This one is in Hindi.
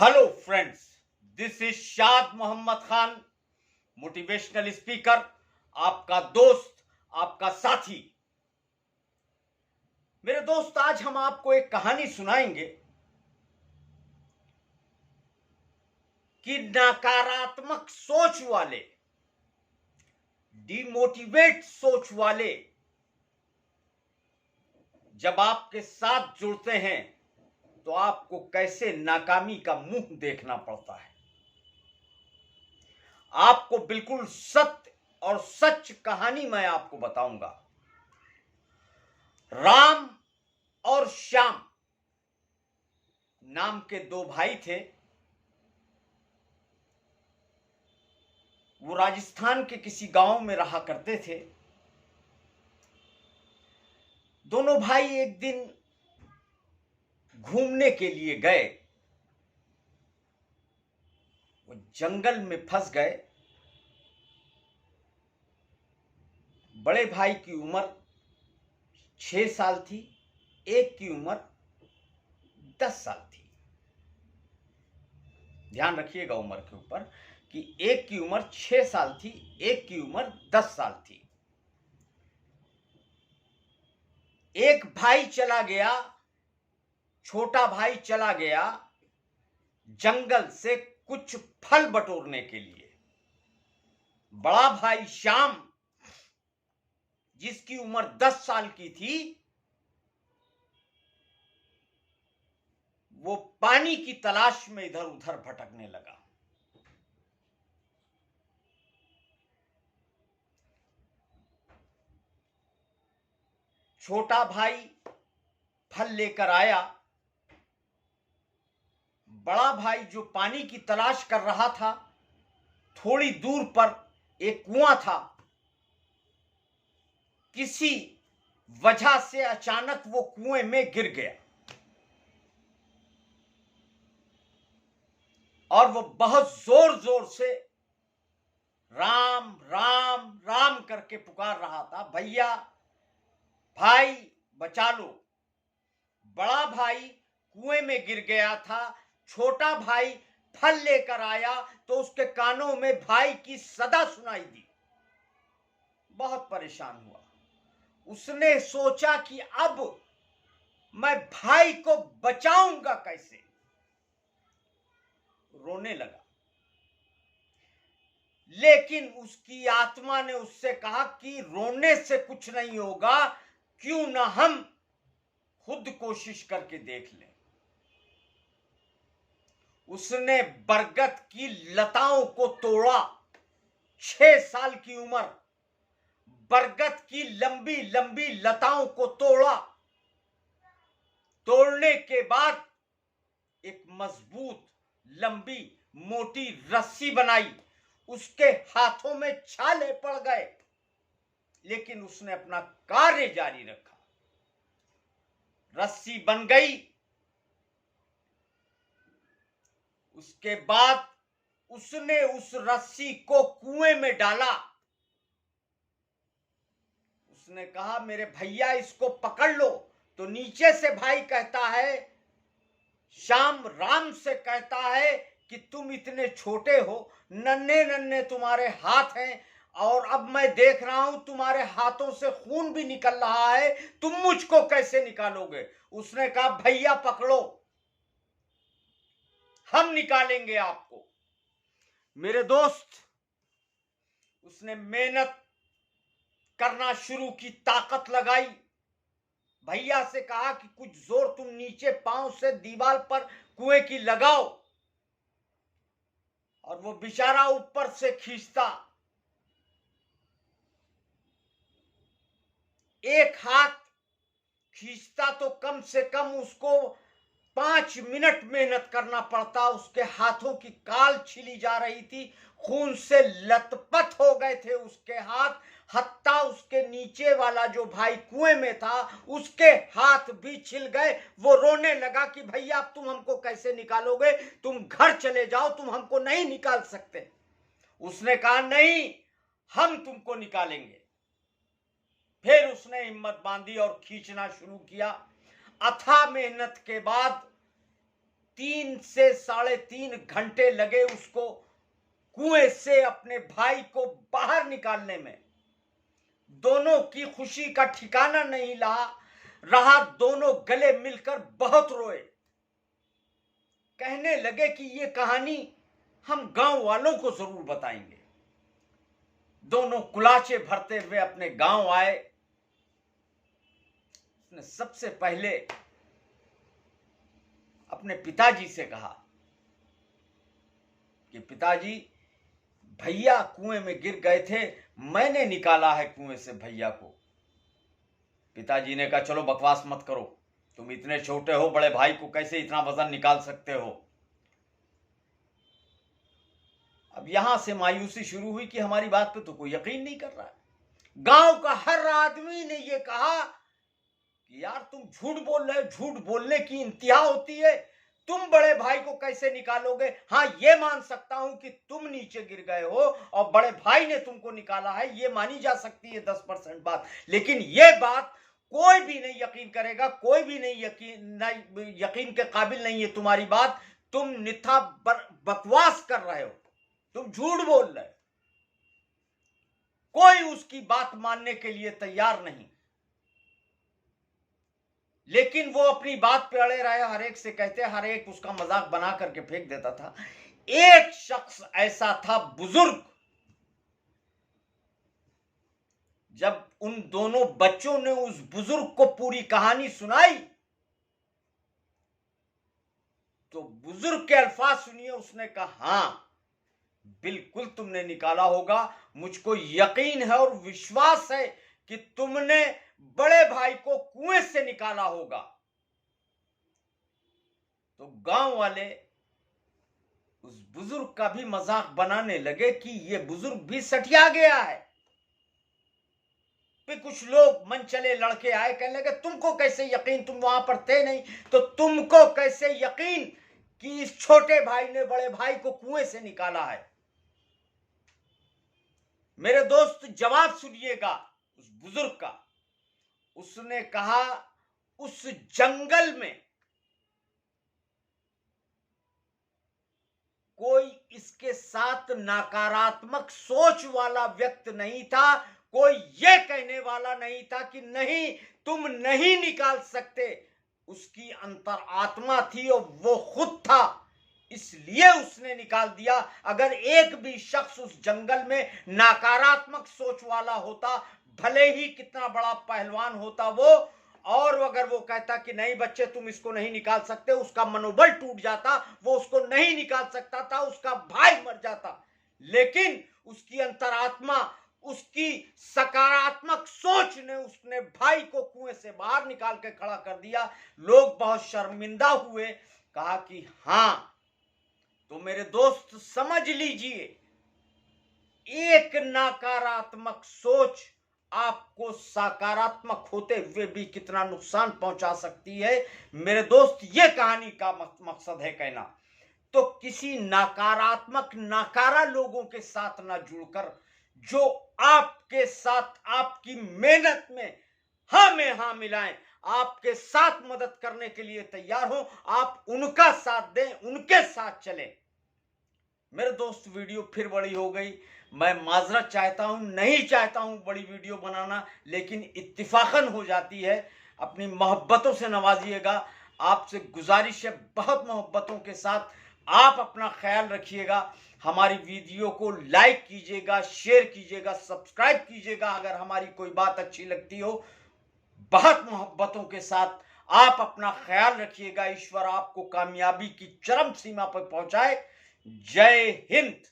हेलो फ्रेंड्स, दिस इज शाद मोहम्मद खान, मोटिवेशनल स्पीकर, आपका दोस्त, आपका साथी। मेरे दोस्त, आज हम आपको एक कहानी सुनाएंगे कि नकारात्मक सोच वाले, डिमोटिवेट सोच वाले जब आपके साथ जुड़ते हैं तो आपको कैसे नाकामी का मुंह देखना पड़ता है। आपको बिल्कुल सत्य और सच कहानी मैं आपको बताऊंगा। राम और श्याम नाम के दो भाई थे। वो राजस्थान के किसी गांव में रहा करते थे। दोनों भाई एक दिन घूमने के लिए गए। वो जंगल में फंस गए। बड़े भाई की उम्र 6 साल थी, एक की उम्र 10 साल थी। ध्यान रखिएगा उम्र के ऊपर कि एक की उम्र 6 साल थी, एक की उम्र 10 साल थी। एक भाई चला गया, छोटा भाई चला गया जंगल से कुछ फल बटोरने के लिए। बड़ा भाई श्याम, जिसकी उम्र 10 साल की थी, वो पानी की तलाश में इधर उधर भटकने लगा। छोटा भाई फल लेकर आया। बड़ा भाई जो पानी की तलाश कर रहा था, थोड़ी दूर पर एक कुआं था। किसी वजह से अचानक वो कुएं में गिर गया और वो बहुत जोर जोर से राम राम राम करके पुकार रहा था, भैया, भाई, बचा लो। बड़ा भाई कुएं में गिर गया था। छोटा भाई फल लेकर आया तो उसके कानों में भाई की सदा सुनाई दी। बहुत परेशान हुआ। उसने सोचा कि अब मैं भाई को बचाऊंगा कैसे। रोने लगा। लेकिन उसकी आत्मा ने उससे कहा कि रोने से कुछ नहीं होगा, क्यों ना हम खुद कोशिश करके देख लें। उसने बरगद की लताओं को तोड़ा। 6 साल की उम्र, बरगद की लंबी लंबी लताओं को तोड़ा। तोड़ने के बाद एक मजबूत, लंबी, मोटी रस्सी बनाई। उसके हाथों में छाले पड़ गए, लेकिन उसने अपना कार्य जारी रखा। रस्सी बन गई। उसके बाद उसने उस रस्सी को कुएं में डाला। उसने कहा, मेरे भैया, इसको पकड़ लो। तो नीचे से भाई कहता है, श्याम राम से कहता है कि तुम इतने छोटे हो, नन्हे नन्हे तुम्हारे हाथ हैं, और अब मैं देख रहा हूं तुम्हारे हाथों से खून भी निकल रहा है, तुम मुझको कैसे निकालोगे। उसने कहा, भैया पकड़ो, हम निकालेंगे आपको। मेरे दोस्त, उसने मेहनत करना शुरू की, ताकत लगाई। भैया से कहा कि कुछ जोर तुम नीचे पांव से दीवार पर कुएं की लगाओ, और वो बेचारा ऊपर से खींचता। एक हाथ खींचता तो कम से कम उसको 5 मिनट मेहनत करना पड़ता। उसके हाथों की काल छिली जा रही थी, खून से लथपथ हो गए थे उसके हाथ। हत्ता उसके नीचे वाला जो भाई कुएं में था, उसके हाथ भी छिल गए। वो रोने लगा कि भैया, अब तुम हमको कैसे निकालोगे, तुम घर चले जाओ, तुम हमको नहीं निकाल सकते। उसने कहा, नहीं, हम तुमको निकालेंगे। फिर उसने हिम्मत बांधी और खींचना शुरू किया। अथाह मेहनत के बाद 3 से 3.5 घंटे लगे उसको कुएं से अपने भाई को बाहर निकालने में। दोनों की खुशी का ठिकाना नहीं रहा। दोनों गले मिलकर बहुत रोए। कहने लगे कि ये कहानी हम गांव वालों को जरूर बताएंगे। दोनों कुलाचे भरते हुए अपने गांव आए। उसने सबसे पहले अपने पिताजी से कहा कि पिताजी, भैया कुएं में गिर गए थे, मैंने निकाला है कुएं से भैया को। पिताजी ने कहा, चलो बकवास मत करो, तुम इतने छोटे हो, बड़े भाई को कैसे इतना वजन निकाल सकते हो। अब यहां से मायूसी शुरू हुई कि हमारी बात पे तो कोई यकीन नहीं कर रहा है। गांव का हर आदमी ने यह कहा कि यार तुम झूठ बोल रहे हो, झूठ बोलने की इंतहा होती है, तुम बड़े भाई को कैसे निकालोगे। हाँ, ये मान सकता हूं कि तुम नीचे गिर गए हो और बड़े भाई ने तुमको निकाला है, ये मानी जा सकती है 10% बात, लेकिन ये बात कोई भी नहीं यकीन करेगा, कोई भी नहीं यकीन के काबिल नहीं है तुम्हारी बात। तुम निथा बकवास कर रहे हो, तुम झूठ बोल रहे हो। कोई उसकी बात मानने के लिए तैयार नहीं, लेकिन वो अपनी बात पे अड़े रहे। हर एक से कहते, हर एक उसका मजाक बना करके फेंक देता था। एक शख्स ऐसा था, बुजुर्ग, जब उन दोनों बच्चों ने उस बुजुर्ग को पूरी कहानी सुनाई तो बुजुर्ग के अल्फाज सुनिए। उसने कहा, हां बिल्कुल तुमने निकाला होगा, मुझको यकीन है और विश्वास है कि तुमने बड़े भाई को कुएं से निकाला होगा। तो गांव वाले उस बुजुर्ग का भी मजाक बनाने लगे कि ये बुजुर्ग भी सठिया गया है। फिर कुछ लोग मनचले लड़के आए, कहने लगे, तुमको कैसे यकीन, तुम वहां पर थे नहीं, तो तुमको कैसे यकीन कि इस छोटे भाई ने बड़े भाई को कुएं से निकाला है। मेरे दोस्त, जवाब सुनिएगा उस बुजुर्ग का। उसने कहा, उस जंगल में कोई इसके साथ नकारात्मक सोच वाला व्यक्ति नहीं था, कोई ये कहने वाला नहीं था कि नहीं तुम नहीं निकाल सकते। उसकी अंतरात्मा थी और वो खुद था, इसलिए उसने निकाल दिया। अगर एक भी शख्स उस जंगल में नकारात्मक सोच वाला होता, भले ही कितना बड़ा पहलवान होता वो, और अगर वो कहता कि नहीं बच्चे तुम इसको नहीं निकाल सकते, उसका मनोबल टूट जाता, वो उसको नहीं निकाल सकता था, उसका भाई मर जाता। लेकिन उसकी अंतरात्मा, उसकी सकारात्मक सोच ने उसने भाई को कुएं से बाहर निकाल के खड़ा कर दिया। लोग बहुत शर्मिंदा हुए। कहा कि हां, तो मेरे दोस्त समझ लीजिए, एक नकारात्मक सोच आपको सकारात्मक होते हुए भी कितना नुकसान पहुंचा सकती है। मेरे दोस्त, ये कहानी का मकसद है कहना, तो किसी नकारात्मक नकारा लोगों के साथ ना जुड़कर, जो आपके साथ आपकी मेहनत में हाँ में हाँ मिलाएं, आपके साथ मदद करने के लिए तैयार हो, आप उनका साथ दें, उनके साथ चलें। मेरे दोस्त, वीडियो फिर बड़ी हो गई, मैं माजरत चाहता हूं, नहीं चाहता हूं बड़ी वीडियो बनाना, लेकिन इत्तिफाकन हो जाती है। अपनी मोहब्बतों से नवाजिएगा, आपसे गुजारिश है, बहुत मोहब्बतों के साथ आप अपना ख्याल रखिएगा। हमारी वीडियो को लाइक कीजिएगा, शेयर कीजिएगा, सब्सक्राइब कीजिएगा अगर हमारी कोई बात अच्छी लगती हो। बहुत मोहब्बतों के साथ आप अपना ख्याल रखिएगा। ईश्वर आपको कामयाबी की चरम सीमा पर पहुंचाए। जय हिंद।